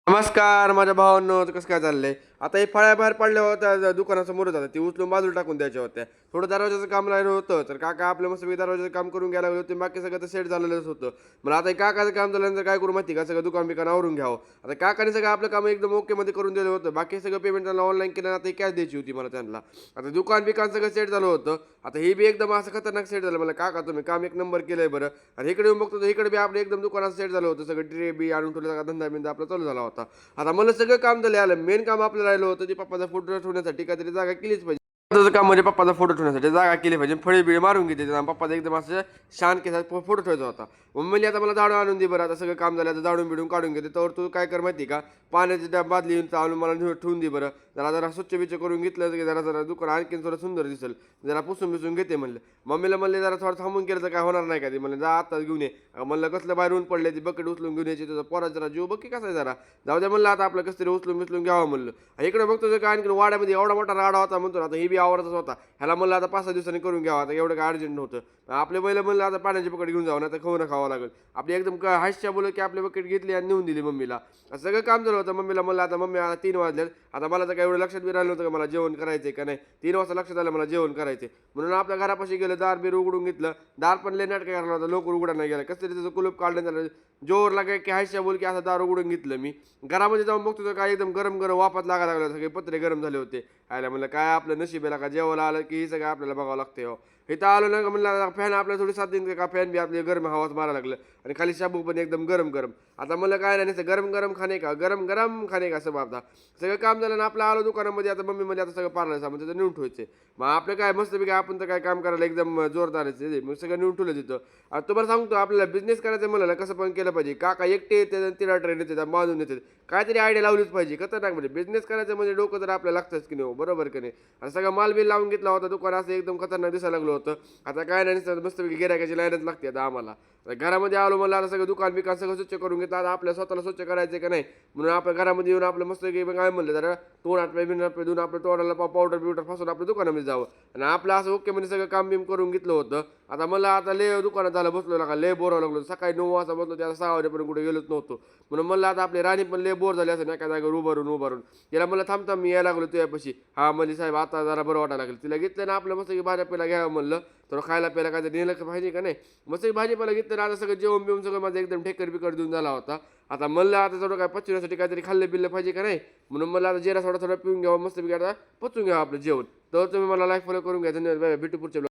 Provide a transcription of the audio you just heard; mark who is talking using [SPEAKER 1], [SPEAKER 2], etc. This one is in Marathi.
[SPEAKER 1] नमस्कार माझ्या भावांनो, तर कसं काय चाललंय? आता हे फळ्या बाहेर पडल्या होत्या दुकानासमोरच होत्या. ती उचलून बाजूला टाकून द्यायच्या होत्या. थोडं दरवाजाचं काम राहिलं होतं, तर काका आपल्या मस्तपैकी दरवाजाचं काम करून घ्यायला लागले होते. बाकी सगळं तर सेट झालेलंच होतं. मला आता हे काकाचं काम झाल्यानंतर काय करू माहिती का? सगळं दुकान-बिकान आवरून घ्यावं. आता काकाने सगळं आपलं काम एकदम ओकेमध्ये करून दिलं होतं. बाकी सगळं पेमेंट त्यांना ऑनलाईन केलं. आता कॅश द्यायची होती मला त्यांना. आता दुकान-बिकान सगळं सेट झालं होतं. आता हे बी एकदम असं खतरनाक सेट झालं. मला काका तुम्ही काम एक नंबर केलंय बरं. आणि इकडे येऊन बघतो तर इकडे बी आपलं एकदम दुकानात सेट झालं होतं. सगळं ट्रे बी आणून ठेवलं, सगळा धंदा-बिंदा आपला चालू झाला होता. आता मला सगळं काम झालं आलं. मेन काम आपलं राहिलं होतं ते पप्पाचा फोटो ठेवण्यासाठी काहीतरी जागा केलीच पाहिजे. पप्पाचं काम म्हणजे पप्पाचा फोटो ठेवण्यासाठी जागा केली पाहिजे. फळे बिळे मारून घेते पप्पाचा एकदम असं शान केसात फोटो ठेवायचा होता. मग म्हणजे आता मला झाडू आणून दे बरं. आता सगळं काम झालं, आता झाडून बिडून काढून घेते. तर तू काय कर माहिती का, पाण्याची बादली आणून मला ठेवून दे बरं. जरा जरा स्वच्छ बिच्छ करून घेतलं की जरा जरा दुकान आणखीन थोडं सुंदर दिसेल. जरा पुसून बिसून घेते म्हणलं. मम्मीला म्हणले जरा थोडं थांबून केलं तर काय होणार नाही का, ते म्हणलं जा आत्ताच घेऊन ये. म्हणलं कसलं बाहेर ऊन पडले, ती बकेट उचलून घेऊन यायची. तुझा पोरात जरा जीव बघ की कसा आहे जरा. जाऊ द्या म्हणलं, आता आपलं कसं तरी उचलून बिचलून घ्यावं म्हणलं. इकडे बघतो तर काय आणखी वाड्यामध्ये एवढा मोठा राडा होता म्हणतो ना, आता हे बी आवडतच होता. ह्याला म्हणलं आता 5-6 दिवसांनी करून घ्यावं. आता एवढं काय अर्जंट नव्हतं. आपल्या बैल म्हणलं आता पाण्याची बकेट घेऊन जावं, आता खाऊ खावं लागेल. आपली एकदम हास्या बोलत की आपली बकेट घेतली आणि नेऊन दिली मम्मीला. सगळं काम झालं होतं. मम्मीला म्हणलं आता मम्मी आता 3 वाजले. आता मला तर काय एवढं लक्षात बी राहिलं नव्हतं का मला जेवण करायचंय का नाही. 3 वाजता लक्षात आलं मला जेवण करायचे. म्हणून आपल्या घरापाशी गेलं, दार बीर उघडून घेतलं. दार पण लय नाटक करायला होतं, लवकर उघडा नाही गेला. कसं तरी त्याचं कुलूप काढलं झालं. जोर लागे की हायशा बोल की असं दार उघडून घेतलं मी. घरामध्ये जाऊन बघतो तर काय एकदम गरम गरम वाफत लागायला लागलं. सगळे पत्रे गरम झाले होते. आयला म्हणलं काय आपलं नशिबेला का जेवायला आलं की हे सगळं आपल्याला बघावं लागते हो. इथं आलो ना का म्हणलं फॅन आपल्याला थोडी साथ देईन का, फॅन बी आपले गरम हवाच मारायला लागलं. आणि खाली शाबू पण एकदम गरम गरम. आता मला काय नाही गरम गरम खाणे का, गरम गरम खाणे का, असं बाबा सगळं काम झालं ना आपलं. आलो दुकानामध्ये, आता मम्मी मध्ये आता सगळं पार्लर सामान त्याचं नेऊन ठेवायचे. मग आपलं काय मस्त बी काय, आपण तर काय काम करायला एकदम जोरदारच आहे. मग सगळं नेऊन ठेवलं तिथं. आता तुम्हाला सांगतो, आपल्याला बिझनेस करायचं म्हणलं कसं पण केलं पाहिजे. काका एकटे येते, तिला ट्रेन येते, बांधून येते. काहीतरी आयडिया लावलीच पाहिजे. खतरनाक म्हणजे बिझनेस करायचं म्हणजे डोकं तर आपल्याला लागतंच की नाही, बरोबर की नाही. आणि सगळं माल बिल लावून घेतला होता. दुकान असं एकदम खतरनाक दिसायला लागलं होतं. आता काय नाही, मस्तपैकी गिऱ्हाईकाची लाईनच लागते आता आम्हाला. घरामध्ये आलो म्हणलं आता सगळं दुकान बिकान सगळं स्वच्छ करून घेतलं. आता आपल्या स्वतःला स्वच्छ करायचं का नाही, म्हणून आपल्या घरामध्ये येऊन आपलं मस्त काय म्हणलं जरा तोंड आटपे बिन आटपे देऊन आपलं तोंडाला पावडर बिवडर फासून आपल्या दुकानामध्ये जावं. आणि आपलं असं ओके म्हणजे सगळं काम बिम करून घेतलं होतं. आता मला आता लय दुकानात झालं बसलो का, लय बोरावं लागलो. सकाळी 9 वाजता बसलो, त्याला 6 वाजेपर्यंत कुठे गेलोच नव्हतो. म्हणून म्हणलं आता आपली राणी पण लय बोर झाली असं एका जागेवर उभारून तिला म्हणलं थांबता मी यायला लागलो तुझ्यापाशी. हा म्हणजे साहेब आता जरा बरं वाटायला लागलं. तिला घेतलं ना आपलं मस्त भाज्या पेला घ्यावं म्हणलं. तर खायला प्यायला काय नेलं पाहिजे का नाही. मस्त भाजीपाला घेतलं. आता सगळं जेवण बिवून सगळं माझं एकदम ठेकर बिकर देऊन झाला होता. आता म्हणलं आता थोडं काय पचवण्यासाठी काहीतरी खाल्लं बिल्लं पाहिजे का नाही. म्हणून मला आता जिरा थोडा थोडा पिऊन घ्यावं, मस्त आता पचून घ्यावं आपलं जेवण. तर तुम्ही मला लाईक फॉलो करून घ्या. धन्यवाद. भेटू पुढच्या